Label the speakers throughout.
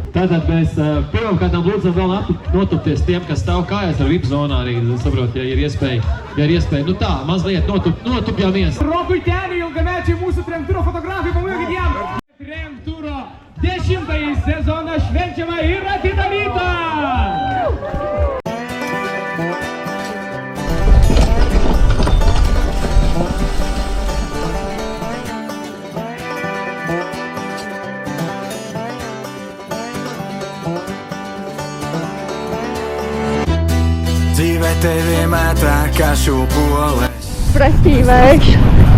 Speaker 1: Tātad mēs pirmkārtām lūdzam vēl notupties tiem, kas stāv kājās ar VIP zonā arī, saprot, ja ir iespēja, nu tā, mazliet notupjamies.
Speaker 2: Rokui-teni, ilgamečiai mūsų trenktūro fotografijai, pamėgit jam! Trenktūro 10-ąjį sezoną švenčiama ir atidaryta!
Speaker 3: Dzīve tevi mētā kā šūpoles.
Speaker 4: Pretī vējš,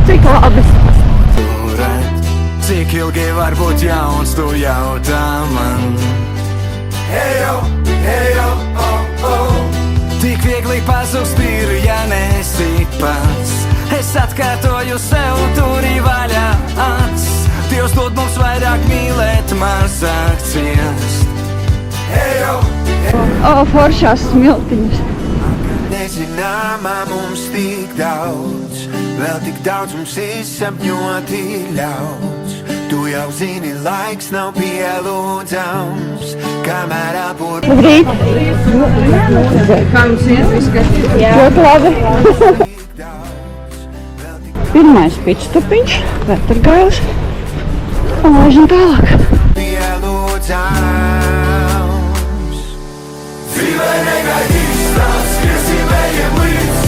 Speaker 4: cik labi.
Speaker 3: Turēt, cik ilgi var būt jauns, tu jautā man. Hejo, oh, oh. Tik viegli pazust ir, ja nesi pats. Es atkārtoju sev, turi vaļā acs. Dievs dod mums vairāk mīlēt, mazāk ciest. Hejo,
Speaker 4: Foršās smiltiņas.
Speaker 3: Nezināmā mums tik daudz, vēl tik daudz mums izsapņoti ļauts. Tu jau zini, laiks nav pielūdzams, kamēr apur...
Speaker 4: Labrīt! Kā jums iet viskatīt? Jā. Ļoti labi. Pirmais pitstupiņš, Vetergailis. Un laižam tālāk.
Speaker 3: Pielūdzams, dzīvē negaidīs tās, skriesim vējiem līdz.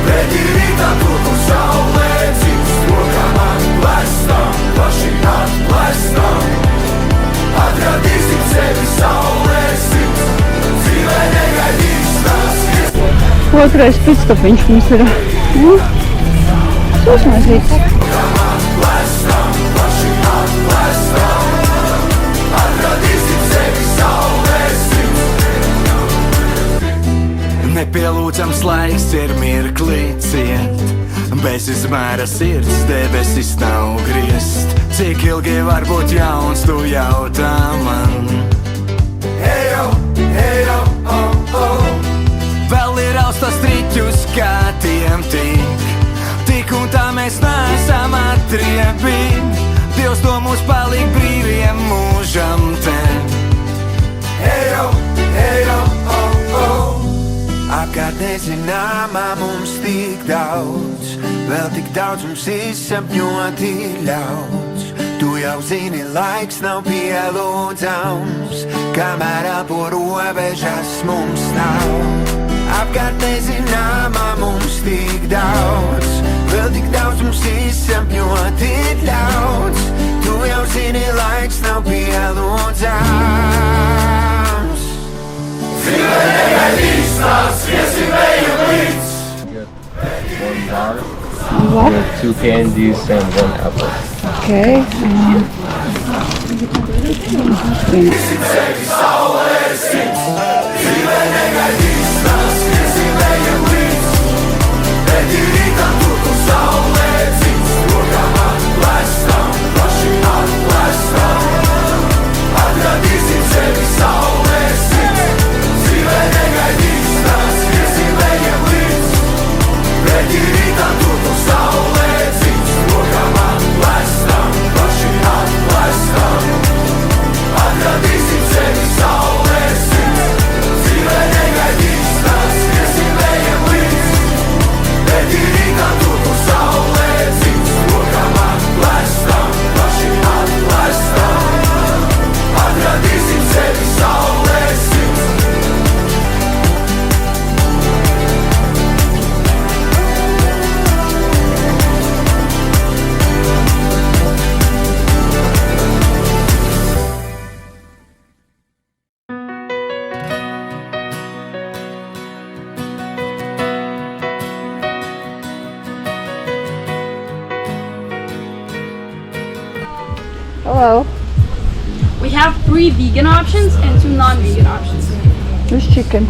Speaker 3: Pretī rītā tur, kur saulē cits, rokām atplestam, plaši atplestam. Atradīsim sevi saulē sirds, dzīvē negaidīs tās, skriesim.
Speaker 4: Otrais pitstupiņš mums ir. Susmaisīts.
Speaker 3: Rokām atplestam, plaši atplestam. Atradīsim sevi saulē sirds. Nepielūdzams laiks ir mirkli ciet, bez izmēra sirds debesis nav griezt. Cik ilgi var būt jauns, tu jautā man. Hejo, oh, oh. Vēl ir austas triķus, kā tiem tik un tā mēs neesam atriebi. Dievs to mūs paliek brīviem mūžam te. Hejo, oh, oh. Apkārt nezināmā mums tik daudz, vēl tik daudz mums izsapņoti ļauts. Tu jau zini, laiks nav pielūdzams, kamēr apo robežas mums nav. Apkārt nezināmā mums tik daudz, vēl tik daudz mums izsapņoti ļauts. Tu jau zini, laiks nav pielūdzams. Dzīvē negaidīs tās, skriesim vējiem līdz.
Speaker 5: One water, we have 2 candies and 1 apple.
Speaker 4: Okay.
Speaker 3: Skriesim sevi saulē sirds, dzīvē negaidīs tās, skriesim vējiem līdz. Pretī rītā tur, kur saulē cits, rokām atplestam, plaši atplestam. Atradīsim sevi saulē sirds, dzīvē negaidīs tās, skriesim vējiem līdz. Pretī rītā tur, kur saulē cits, rokām atplestam, plaši atplestam. Atradīsim sevi saulē sirds, dzīvē negaidīs tās, skriesim vējiem līdz. Pretī rītā tur, kur saulē cits, rokām atplestam, plaši atplestam. Atradīsim sevi saulē sirds.
Speaker 4: Hello.
Speaker 6: We have 3 vegan options and 2 non-vegan options.
Speaker 4: This chicken.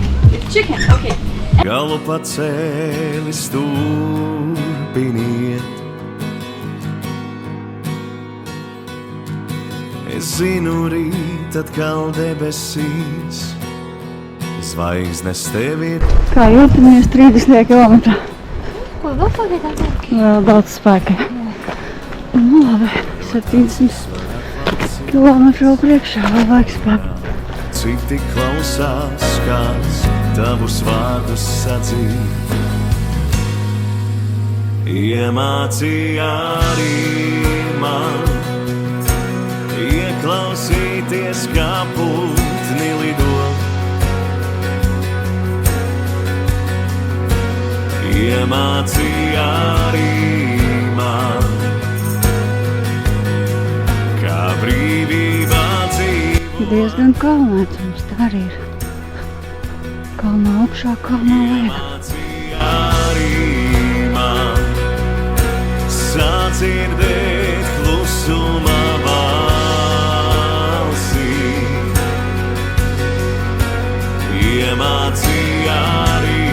Speaker 6: Chicken, okay.
Speaker 3: Galu pacēlis turpiniet. Es zinu, rīt atkal debesīs, zvaigznes tevi ir.
Speaker 4: Kā jūtamies 30 kilometrā?
Speaker 6: Ko vēl pagaidām?
Speaker 4: Vēl daudz spēka. Nu labi, 700 kilometru vēl priekšā, vēl vajag spēku.
Speaker 3: Citi klausās, kāds tavus vārdus sacīt. Iemācīja arī man ieklausīties, kā putni lido. Iemācīja arī man, kā brīvībā dzīvo.
Speaker 4: Diezgan kalnēts mums tā arī ir. Kalnā augšā, kalnā lejā.
Speaker 3: Arī man sadzirdēt klusumā balsi. Iemācīja arī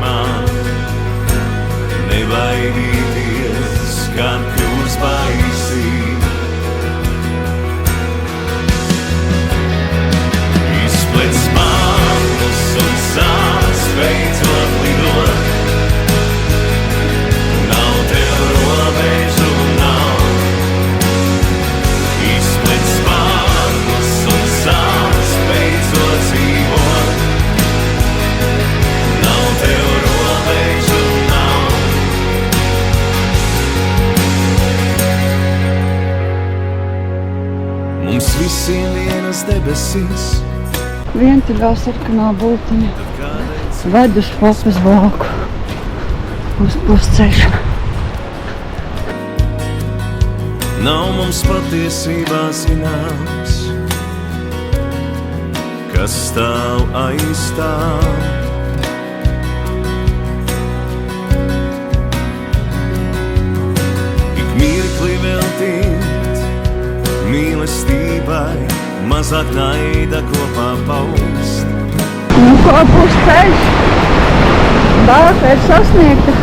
Speaker 3: man nebaidīties, kad kļūs baisi. Izplec spārnus un sāc beidzot lidot. Nav tev robežu, nav. Izplec spārnus un sāc beidzot dzīvot. Nav tev robežu, nav. Mums visiem vienas debesis.
Speaker 4: Vientuļā sarkanā bultiņa ved uz Papas valku. Uz pusceļu.
Speaker 3: Nav mums patiesībā zināms, kas stāv aiz tām. Ik mirkli veltīt mīlestībai, mazāk naida kopā paust.
Speaker 4: Nu, ko pusceļš? Dāta ir sasniegta.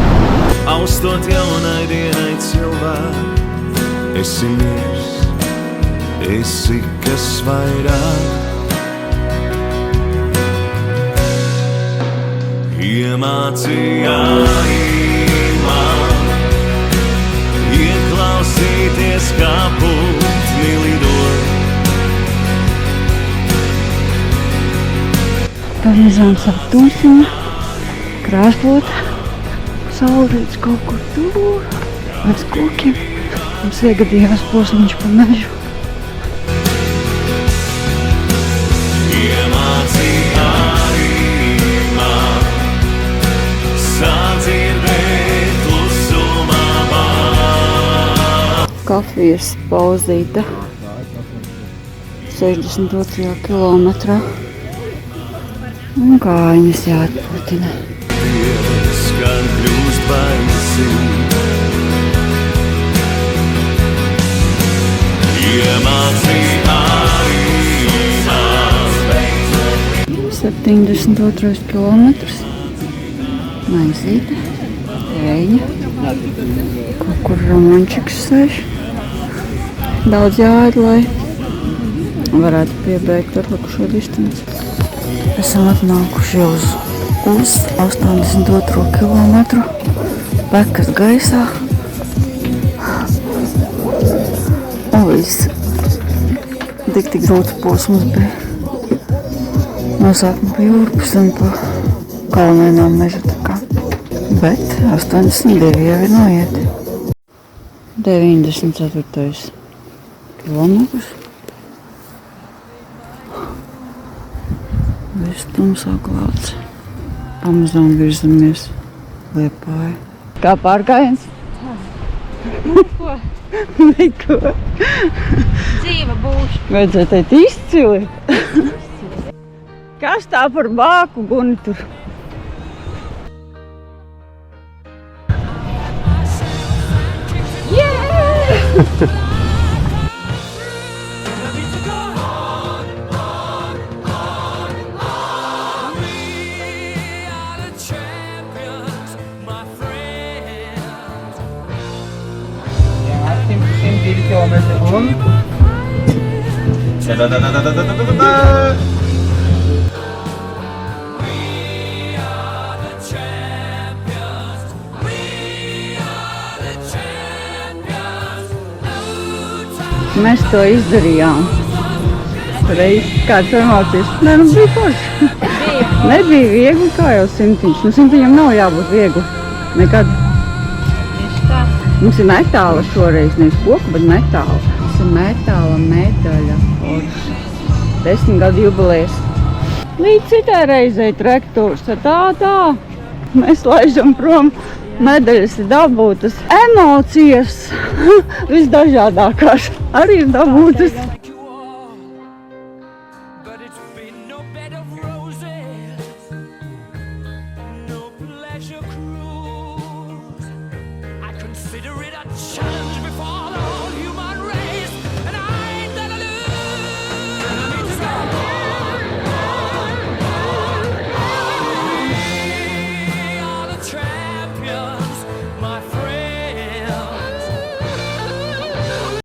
Speaker 3: Austot jaunai dienai cilvēku, esi miers, esi kas vairāk. Iemācīja arī man ieklausīties, kā putni lido.
Speaker 4: Pamazām savu tumsiņu, krāslot, saulrīts kaut kur tur, līdz kokiem. Mums iegadījās posmiņš pa mežu.
Speaker 3: Iemācīja arī man sadzirdēt klusumā balsi.
Speaker 4: Kafijas pauzīte 62. kilometrā. Un kājiņas jāatputina.
Speaker 3: Kad kļūst baisi. Iemācīja arī man
Speaker 4: 72. kilometrs. Maizīte, ēņa. Kaut kur romančiks sēž. Daudz jāēd, lai varētu piebeigt atlikušo distanci. Esam atnākuši uz 82. kilometru. Pekas gaisā. Un viss. Tik grūts posms bija. Nosākuma pa jūrpus un pa kalnēnām meža takā. Bet 82 jau ir noieti. 94. kilometrs. Viss tumsā klāts. Pamazām virzamies Liepāju. Kā pārgājiens? Neko.
Speaker 6: Dzīva būs.
Speaker 4: Vajadzēja teikt izcili. Kas tā par bāku guni tur? Mēs to izdarījām. Reiz kāds emocijas. Nē, nu bija forši. Nebija viegli, kā jau simtiņš. Nu, simtiņam nav jābūt viegli. Nekad. Mums ir metāla šoreiz, nevis koku, bet metāla. Tas ir metāla medaļa. Forši. 10 gadu jubilejas. Līdz citai reizei traktors. Tā. Mēs laižam prom. Medaļas ir dabūtas. Emocijas visdažādākās arī ir dabūtas.